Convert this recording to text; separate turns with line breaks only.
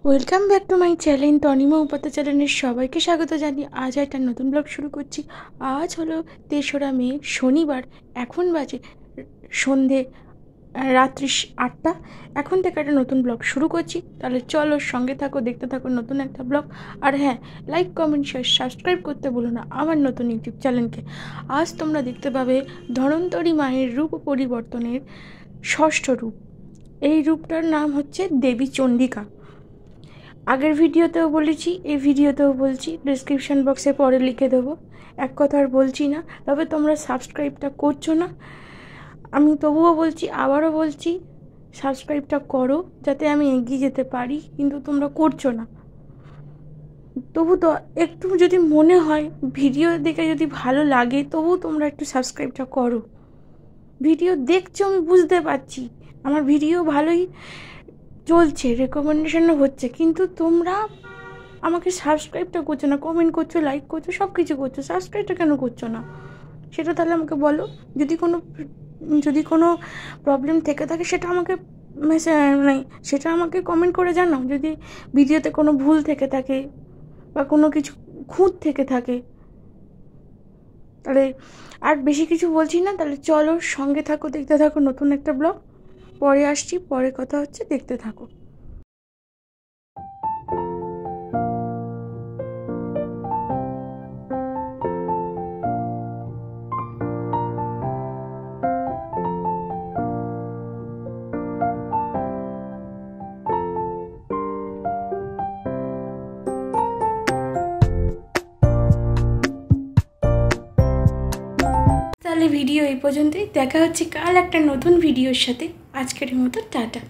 Welcome back to my channel Tanima Upadhyay চ্যানেলের সবাইকে স্বাগত জানিয়ে আজ একটা নতুন ব্লগ শুরু করছি। আজ হলো 3রা মে, শনিবার। এখন বাজে সন্ধে রাত্রি 8টা। এখন থেকে একটা নতুন ব্লগ শুরু করছি। তাহলে চলো সঙ্গে থাকো, দেখতে থাকো নতুন একটা ব্লগ। আর হ্যাঁ, লাইক কমেন্ট শেয়ার সাবস্ক্রাইব করতে বলো না আমার নতুন ইউটিউব চ্যানেলকে। আজ তোমরা দেখতে পাবে ধন্বন্তরী মায়ের রূপ পরিবর্তনের 6ষ্ঠ রূপ। এই রূপটার নাম হচ্ছে দেবী চণ্ডিকা। আগের ভিডিওতেও বলেছি, এই ভিডিওতেও বলছি, ডিসক্রিপশান বক্সে পরে লিখে দেবো। এক কথা আর বলছি না, তবে তোমরা সাবস্ক্রাইবটা করছো না। আমি তবুও বলছি, আবারও বলছি, সাবস্ক্রাইবটা করো যাতে আমি এগিয়ে যেতে পারি, কিন্তু তোমরা করছো না। তবু তো একটু যদি মনে হয়, ভিডিও দেখে যদি ভালো লাগে, তবু তোমরা একটু সাবস্ক্রাইবটা করো। ভিডিও দেখছো আমি বুঝতে পারছি, আমার ভিডিও ভালোই চলছে, রেকমেন্ডেশনও হচ্ছে, কিন্তু তোমরা আমাকে সাবস্ক্রাইবটা করছো না, কমেন্ট করছো, লাইক করছো, সব কিছু করছো, সাবস্ক্রাইবটা কেন করছো না সেটা তাহলে আমাকে বলো। যদি কোনো প্রবলেম থেকে থাকে সেটা আমাকে সেটা আমাকে কমেন্ট করে জানাও। যদি ভিডিওতে কোনো ভুল থেকে থাকে বা কোনো কিছু খুঁত থেকে থাকে, তাহলে আর বেশি কিছু বলছি না। তাহলে চলো সঙ্গে থাকো, দেখতে থাকো নতুন একটা ব্লগ। পরে আসছি, পরে কথা হচ্ছে, দেখতে থাকো। তাহলে ভিডিও এই পর্যন্তই, দেখা হচ্ছে কাল একটা নতুন ভিডিওর সাথে। আজকের মতো টাটা।